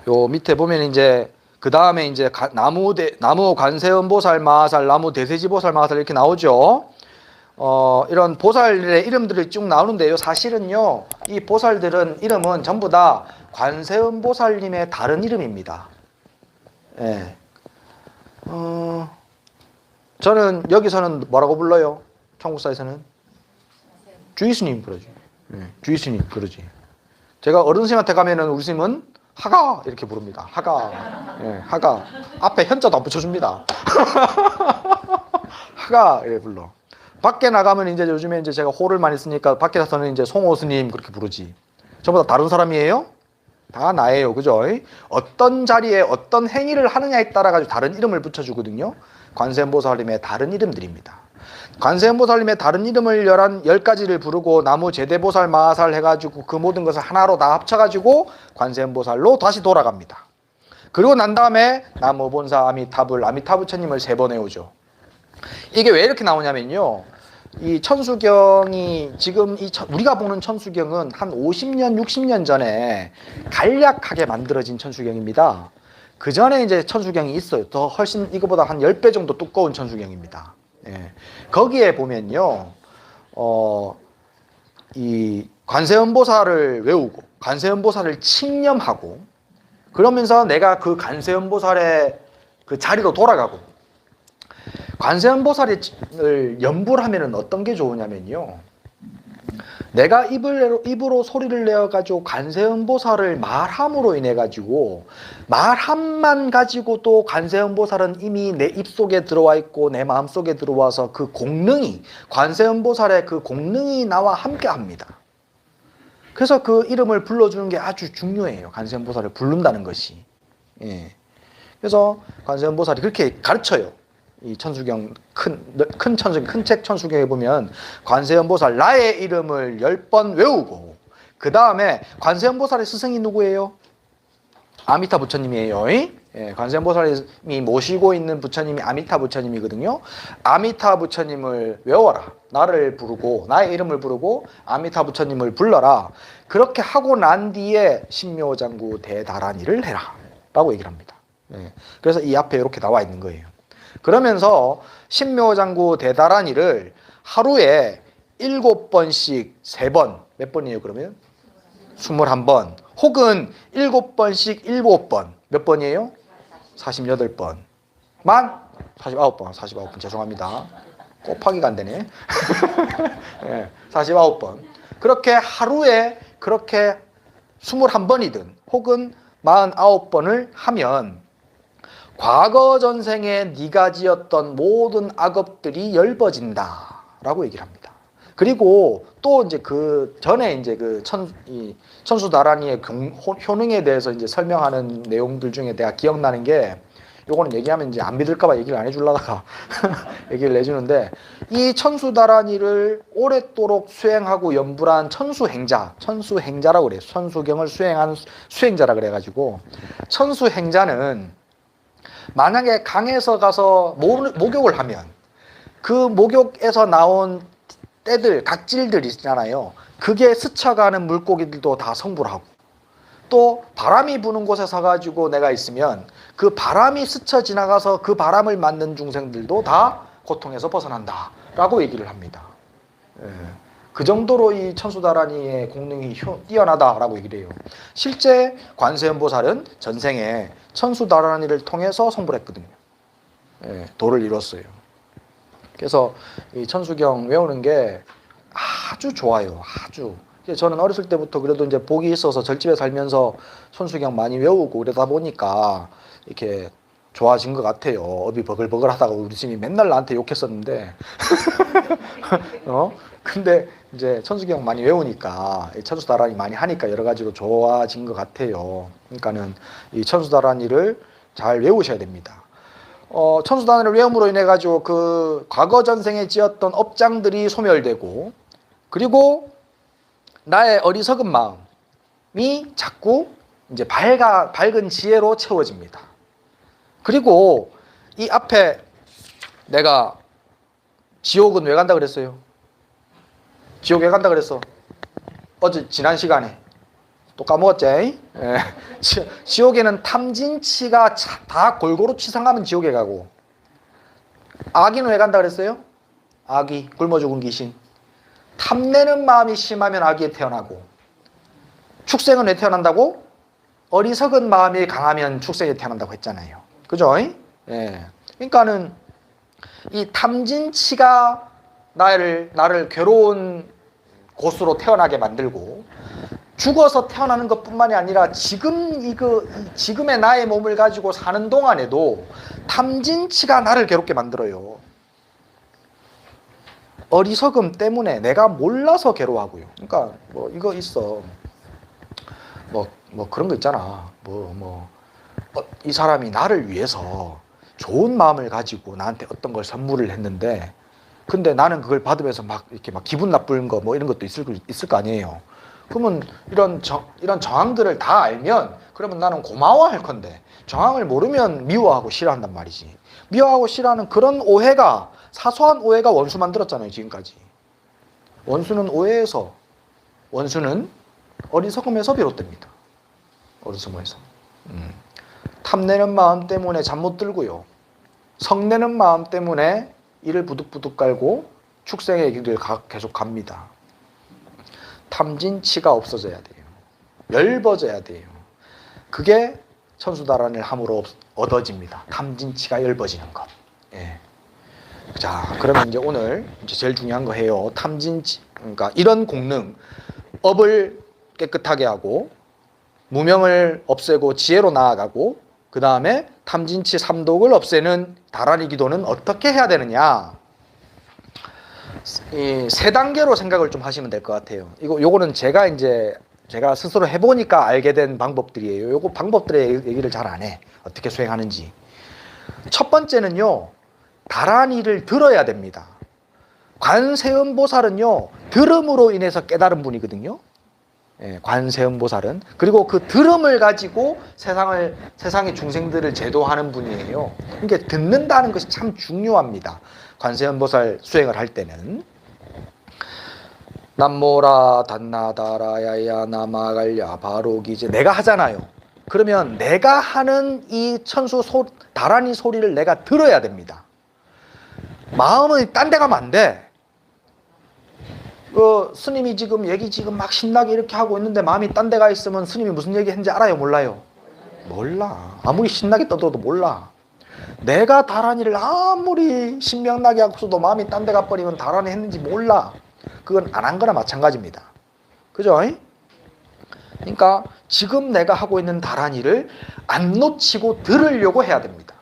요 밑에 보면 이제 그 다음에 이제 나무 관세음보살 마하살, 나무 대세지보살 마하살 이렇게 나오죠. 이런 보살의 이름들이 쭉 나오는데요. 사실은요, 이 보살들은 이름은 전부 다 관세음보살님의 다른 이름입니다. 예. 저는 여기서는 뭐라고 불러요? 청국사에서는 주이스님 그러지. 예, 주이스님 그러지. 제가 어른 스님한테 가면은 우리 스님은 하가 이렇게 부릅니다. 하가. 예, 하가. 앞에 현자도 안 붙여줍니다. 하가 이렇게 불러. 밖에 나가면 이제 요즘에 이제 제가 호를 많이 쓰니까 밖에 가서는 이제 송호 스님 그렇게 부르지. 저보다 다른 사람이에요? 다 나예요. 그죠? 어떤 자리에 어떤 행위를 하느냐에 따라 가지고 다른 이름을 붙여주거든요. 관세음보살님의 다른 이름들입니다. 관세음보살님의 다른 이름을 10가지를 부르고 나무 제대보살 마하살 해가지고 그 모든 것을 하나로 다 합쳐가지고 관세음보살로 다시 돌아갑니다. 그리고 난 다음에 나무 본사 아미타부처님을 3번 외우죠. 이게 왜 이렇게 나오냐면요, 이 천수경이 지금 우리가 보는 천수경은 한 50년 60년 전에 간략하게 만들어진 천수경입니다. 그 전에 이제 천수경이 있어요. 더 훨씬 이거보다 한 10배 정도 두꺼운 천수경입니다. 예. 거기에 보면요, 이 관세음보살을 외우고 관세음보살을 칭념하고 그러면서 내가 그 관세음보살의 그 자리로 돌아가고, 관세음보살을 염불 하면은 어떤 게 좋으냐면요, 내가 입으로 소리를 내어가지고 관세음보살을 말함으로 인해가지고 말함만 가지고 또 관세음보살은 이미 내 입속에 들어와 있고 내 마음속에 들어와서 그 공능이, 관세음보살의 그 공능이 나와 함께 합니다. 그래서 그 이름을 불러주는 게 아주 중요해요. 관세음보살을 부른다는 것이. 예. 그래서 관세음보살이 그렇게 가르쳐요. 이 천수경 큰 천수경, 큰 책 천수경에 보면 관세음보살 나의 이름을 10번 외우고 그 다음에 관세음보살의 스승이 누구예요? 아미타 부처님이에요. 예, 관세음보살이 모시고 있는 부처님이 아미타 부처님이거든요. 아미타 부처님을 외워라. 나를 부르고 나의 이름을 부르고 아미타 부처님을 불러라. 그렇게 하고 난 뒤에 신묘장구 대다란이를 해라 라고 얘기를 합니다. 예, 그래서 이 앞에 이렇게 나와 있는 거예요. 그러면서 신묘장구 대다란이를 하루에 7번씩 3번, 몇 번이에요 그러면? 21번, 혹은 7번씩 7번, 몇 번이에요? 48번. 49번 죄송합니다. 곱하기가 안 되네. 네, 49번. 그렇게 하루에 그렇게 21번이든 혹은 49번을 하면 과거 전생에 네가 지었던 모든 악업들이 엷어진다 라고 얘기를 합니다. 그리고 또 이제 그 전에 이제 그 천수다란이의 효능에 대해서 이제 설명하는 내용들 중에 내가 기억나는 게, 요거는 얘기하면 이제 안 믿을까봐 얘기를 안 해주려다가 얘기를 해주는데, 이 천수다란이를 오랫도록 수행하고 염불한 천수행자라고 그래요. 천수경을 수행한 수행자라 그래가지고, 천수행자는 만약에 강에서 가서 목욕을 하면 그 목욕에서 나온 때들, 각질들 있잖아요. 그게 스쳐가는 물고기들도 다 성불하고, 또 바람이 부는 곳에 서가지고 내가 있으면 그 바람이 스쳐 지나가서 그 바람을 맞는 중생들도 다 고통에서 벗어난다 라고 얘기를 합니다. 예. 그 정도로 이 천수다란이의 공능이 뛰어나다라고 얘기를 해요. 실제 관세음보살은 전생에 천수다란이를 통해서 성불했거든요. 예, 도를 이뤘어요. 그래서 이 천수경 외우는 게 아주 좋아요. 아주. 저는 어렸을 때부터 그래도 이제 복이 있어서 절집에 살면서 천수경 많이 외우고 그러다 보니까 이렇게 좋아진 것 같아요. 업이 버글버글 하다가 우리 스님이 맨날 나한테 욕했었는데 근데 이제 천수경 많이 외우니까, 천수다란이 많이 하니까 여러 가지로 좋아진 것 같아요. 그러니까는 이 천수다란이를 잘 외우셔야 됩니다. 천수다란이를 외움으로 인해 가지고 그 과거 전생에 지었던 업장들이 소멸되고, 그리고 나의 어리석은 마음이 자꾸 이제 밝은 지혜로 채워집니다. 그리고 이 앞에 내가 지옥은 왜 간다 그랬어요? 지옥 왜 간다 그랬어? 어제 지난 시간에 또 까먹었지? 예. 지옥에는 탐진치가 다 골고루 치상하면 지옥에 가고, 악인은 왜 간다 그랬어요? 악이, 굶어 죽은 귀신. 탐내는 마음이 심하면 악이 태어나고, 축생은 왜 태어난다고? 어리석은 마음이 강하면 축생이 태어난다고 했잖아요. 그죠? 예. 그러니까는 이 탐진치가 나를 괴로운 곳으로 태어나게 만들고, 죽어서 태어나는 것뿐만이 아니라 지금의 나의 몸을 가지고 사는 동안에도 탐진치가 나를 괴롭게 만들어요. 어리석음 때문에 내가 몰라서 괴로워하고요. 그러니까 뭐 이거 있어. 뭐 그런 거 있잖아. 이 사람이 나를 위해서 좋은 마음을 가지고 나한테 어떤 걸 선물을 했는데, 근데 나는 그걸 받으면서 막 이렇게 막 기분 나쁜 거 뭐 이런 것도 있을 거 아니에요. 그러면 이런 정황들을 다 알면, 그러면 나는 고마워할 건데, 정황을 모르면 미워하고 싫어한단 말이지. 미워하고 싫어하는 그런 오해가, 사소한 오해가 원수 만들었잖아요, 지금까지. 원수는 어리석음에서 비롯됩니다. 어리석음에서. 탐내는 마음 때문에 잠 못 들고요. 성내는 마음 때문에 이를 부득부득 깔고 축생의 길을 계속 갑니다. 탐진치가 없어져야 돼요. 엷어져야 돼요. 그게 천수다란을 함으로 얻어집니다. 탐진치가 엷어지는 것. 예. 자, 그러면 이제 오늘 이제 제일 중요한 거 해요. 탐진치, 그러니까 이런 공능, 업을 깨끗하게 하고 무명을 없애고 지혜로 나아가고, 그 다음에 탐진치 삼독을 없애는 다란이 기도는 어떻게 해야 되느냐? 이 세 단계로 생각을 좀 하시면 될 것 같아요. 요거는 제가 스스로 해보니까 알게 된 방법들이에요. 요거 방법들의 얘기를 잘 안 해. 어떻게 수행하는지. 첫 번째는요, 다란이를 들어야 됩니다. 관세음보살은요, 들음으로 인해서 깨달은 분이거든요. 예, 관세음보살은. 그리고 그 들음을 가지고 세상의 중생들을 제도하는 분이에요. 그러니까 듣는다는 것이 참 중요합니다. 관세음보살 수행을 할 때는. 남모라 단나다라야야 나마갈야 바로기제 내가 하잖아요. 그러면 내가 하는 이 다란이 소리를 내가 들어야 됩니다. 마음은 딴 데 가면 안 돼. 스님이 지금 막 신나게 이렇게 하고 있는데 마음이 딴 데 가 있으면 스님이 무슨 얘기 했는지 알아요, 몰라요? 몰라. 아무리 신나게 떠들어도 몰라. 내가 다란이를 아무리 신명나게 하고서도 마음이 딴 데 가버리면 다란이 했는지 몰라. 그건 안 한 거나 마찬가지입니다. 그죠? 그러니까 지금 내가 하고 있는 다란이를 안 놓치고 들으려고 해야 됩니다.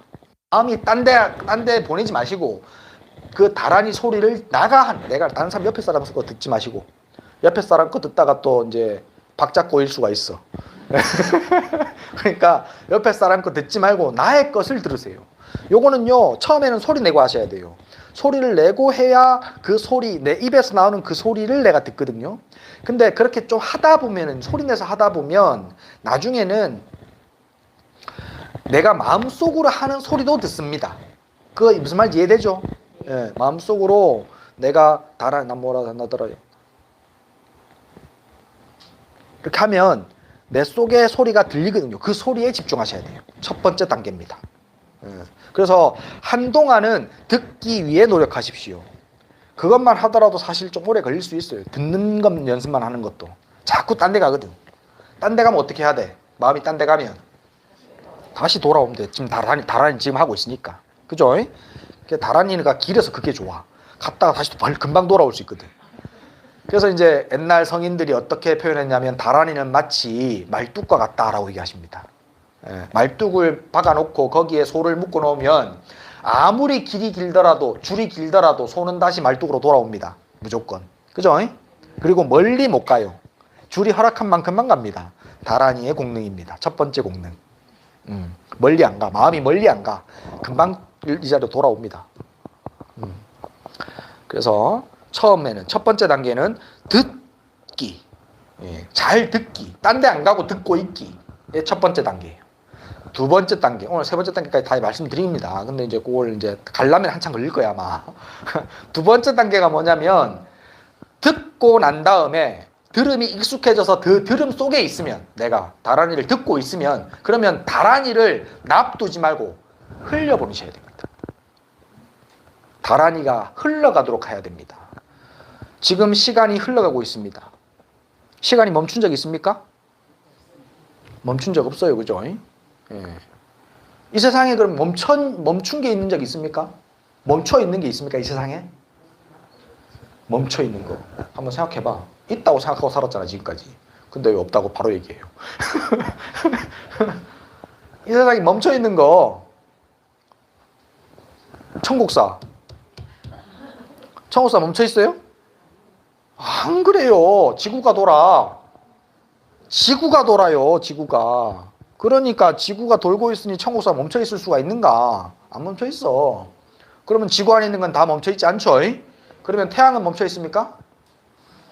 마음이 딴 데 보내지 마시고, 그 다란이 소리를 내가 다른 사람 옆에 사람 거 듣지 마시고, 옆에 사람 거 듣다가 또 이제 박자 꼬일 수가 있어. 그러니까 옆에 사람 거 듣지 말고 나의 것을 들으세요. 요거는요, 처음에는 소리 내고 하셔야 돼요. 소리를 내고 해야 그 소리, 내 입에서 나오는 그 소리를 내가 듣거든요. 근데 그렇게 좀 소리 내서 하다 보면 나중에는 내가 마음속으로 하는 소리도 듣습니다. 그거 무슨 말인지 이해되죠? 예, 마음속으로 내가 남모라 단나더라요. 이렇게 하면 내 속에 소리가 들리거든요. 그 소리에 집중하셔야 돼요. 첫 번째 단계입니다. 예, 그래서 한동안은 듣기 위해 노력하십시오. 그것만 하더라도 사실 좀 오래 걸릴 수 있어요. 듣는 것 연습만 하는 것도. 자꾸 딴 데 가거든. 딴 데 가면 어떻게 해야 돼? 마음이 딴 데 가면 다시 돌아오면 돼. 지금 다란이 지금 하고 있으니까. 그죠? 다란이가 길어서 그게 좋아. 갔다가 다시 금방 돌아올 수 있거든. 그래서 이제 옛날 성인들이 어떻게 표현했냐면, 다란이는 마치 말뚝과 같다라고 얘기하십니다. 예, 말뚝을 박아놓고 거기에 소를 묶어 놓으면 아무리 줄이 길더라도 소는 다시 말뚝으로 돌아옵니다. 무조건. 그죠? 그리고 멀리 못 가요. 줄이 허락한 만큼만 갑니다. 다란이의 공능입니다. 첫 번째 공능. 멀리 안 가. 마음이 멀리 안 가. 금방 이 자리로 돌아옵니다. 그래서 처음에는 첫 번째 단계는 듣기. 예, 잘 듣기. 딴 데 안 가고 듣고 있기. 예, 첫 번째 단계예요. 두 번째 단계, 오늘 세 번째 단계까지 다 말씀드립니다. 근데 이제 그걸 가려면 한참 걸릴 거야, 아마. 두 번째 단계가 뭐냐면, 듣고 난 다음에 들음이 익숙해져서 그 들음 속에 있으면, 내가 다란이를 듣고 있으면, 그러면 다란이를 납두지 말고 흘려보내셔야 됩니다. 다란이가 흘러가도록 해야 됩니다. 지금 시간이 흘러가고 있습니다. 시간이 멈춘 적 있습니까? 멈춘 적 없어요. 그죠? 예. 이 세상에 그럼 멈춘 게 있는 적 있습니까? 멈춰 있는 게 있습니까? 이 세상에? 멈춰 있는 거. 한번 생각해봐. 있다고 생각하고 살았잖아, 지금까지. 근데 왜 없다고 바로 얘기해요. 이 세상에 멈춰 있는 거. 천국사. 천국사 멈춰 있어요? 안 그래요. 지구가 돌아. 지구가 돌아요, 지구가. 그러니까 지구가 돌고 있으니 천국사 멈춰 있을 수가 있는가? 안 멈춰 있어. 그러면 지구 안에 있는 건 다 멈춰 있지 않죠? 그러면 태양은 멈춰 있습니까?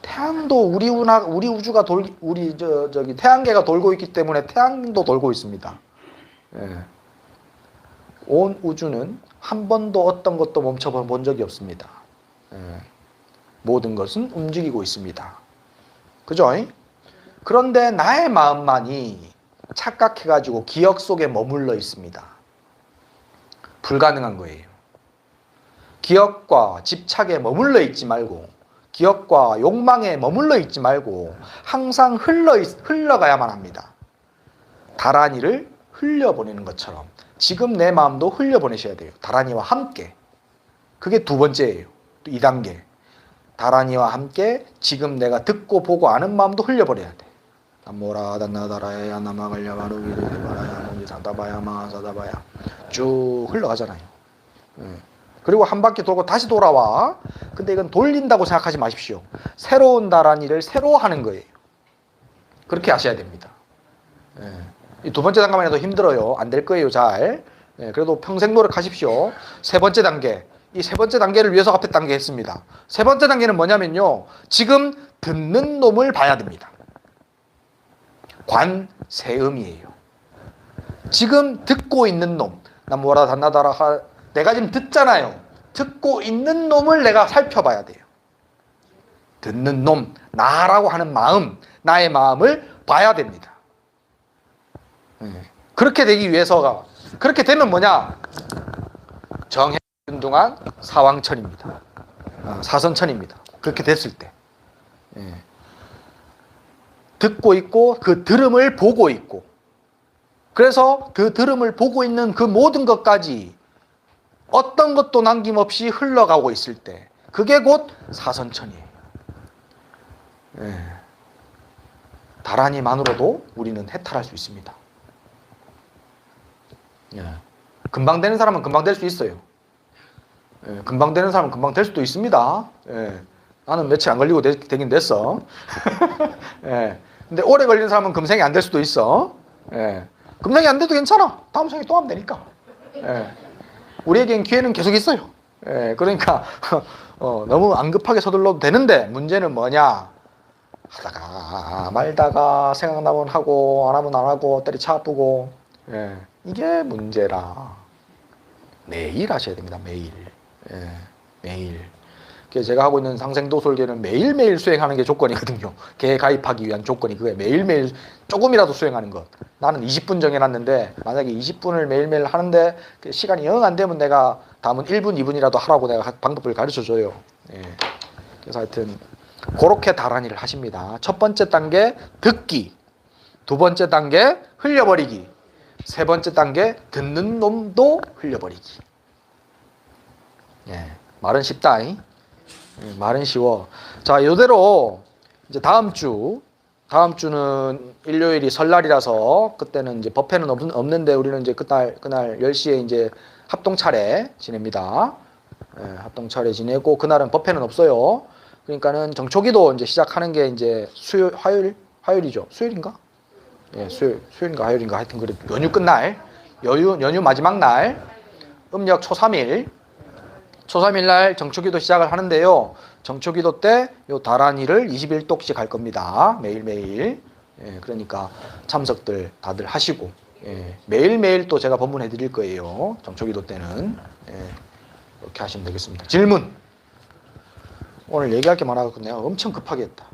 태양도 우리 우주가 태양계가 돌고 있기 때문에 태양도 돌고 있습니다. 예. 온 우주는 한 번도 어떤 것도 멈춰본 적이 없습니다. 예. 모든 것은 움직이고 있습니다. 그죠? 그런데 나의 마음만이 착각해가지고 기억 속에 머물러 있습니다. 불가능한 거예요. 기억과 집착에 머물러 있지 말고, 기억과 욕망에 머물러 있지 말고 항상 흘러가야만 합니다. 다란이를 흘려보내는 것처럼 지금 내 마음도 흘려보내셔야 돼요. 다란이와 함께. 그게 두 번째예요. 또 2단계. 다란이와 함께 지금 내가 듣고 보고 아는 마음도 흘려버려야 돼. 남모라 단나다라야 나마갈려 마루기르바라야 사다바야마 사다바야 쭉 흘러가잖아요. 그리고 한 바퀴 돌고 다시 돌아와. 근데 이건 돌린다고 생각하지 마십시오. 새로운 다란이를 새로 하는 거예요. 그렇게 하셔야 됩니다. 이 두 번째 단계만 해도 힘들어요. 안 될 거예요, 잘. 그래도 평생 노력하십시오. 세 번째 단계. 이 세 번째 단계를 위해서 앞에 단계 했습니다. 세 번째 단계는 뭐냐면요. 지금 듣는 놈을 봐야 됩니다. 관세음이에요. 지금 듣고 있는 놈. 나무라 단나다라 내가 지금 듣잖아요. 듣고 있는 놈을 내가 살펴봐야 돼요. 듣는 놈, 나라고 하는 마음, 나의 마음을 봐야 됩니다. 그렇게 되기 위해서가, 그렇게 되면 뭐냐? 정해운동한 사왕천입니다. 사선천입니다. 그렇게 됐을 때. 듣고 있고 그 들음을 보고 있고, 그래서 그 들음을 보고 있는 그 모든 것까지 어떤 것도 남김없이 흘러가고 있을 때, 그게 곧 사선천이에요. 다란이만으로도 우리는 해탈할 수 있습니다. 금방 되는 사람은 금방 될 수 있어요. 금방 되는 사람은 금방 될 수도 있습니다. 나는 며칠 안 걸리고 되긴 됐어. 근데 오래 걸리는 사람은 금생이 안 될 수도 있어. 금생이 안 돼도 괜찮아. 다음 생에 또 하면 되니까. 우리에겐 기회는 계속 있어요. 그러니까 너무 안 급하게 서둘러도 되는데, 문제는 뭐냐? 하다가 말다가 생각나면 하고 안 하면 안 하고 때리쳐 아프고, 이게 문제라. 매일 하셔야 됩니다. 매일. 매일. 그래서 제가 하고 있는 상생도솔계는 매일매일 수행하는 게 조건이거든요. 개 가입하기 위한 조건이 그게 매일매일 조금이라도 수행하는 것. 나는 20분 정해놨는데 만약에 20분을 매일매일 하는데 시간이 영 안 되면 내가 다음은 1분, 2분이라도 하라고 내가 방법을 가르쳐줘요. 그래서 하여튼 그렇게 다란이를 하십니다. 첫 번째 단계 듣기, 두 번째 단계 흘려버리기, 세 번째 단계 듣는 놈도 흘려버리기. 말은 쉽다. 말은 쉬워. 자, 이대로 이제 다음 주는 일요일이 설날이라서 그때는 이제 법회는 없는데 우리는 이제 그날 10시에 이제 합동 차례 지냅니다. 합동 차례 지내고 그날은 법회는 없어요. 그러니까는 정초기도 이제 시작하는 게 이제 화요일이죠. 수요일인가? 수요일인가 화요일인가 하여튼 그래. 연휴 끝날, 연휴 마지막 날, 음력 초3일 날 정초기도 시작을 하는데요. 정초기도 때 요 다란이를 21독씩 할 겁니다. 매일매일. 그러니까 참석들 다들 하시고, 매일매일 또 제가 법문해 드릴 거예요. 정초기도 때는. 이렇게 하시면 되겠습니다. 질문. 오늘 얘기할 게 많아서 내가 엄청 급하게 했다.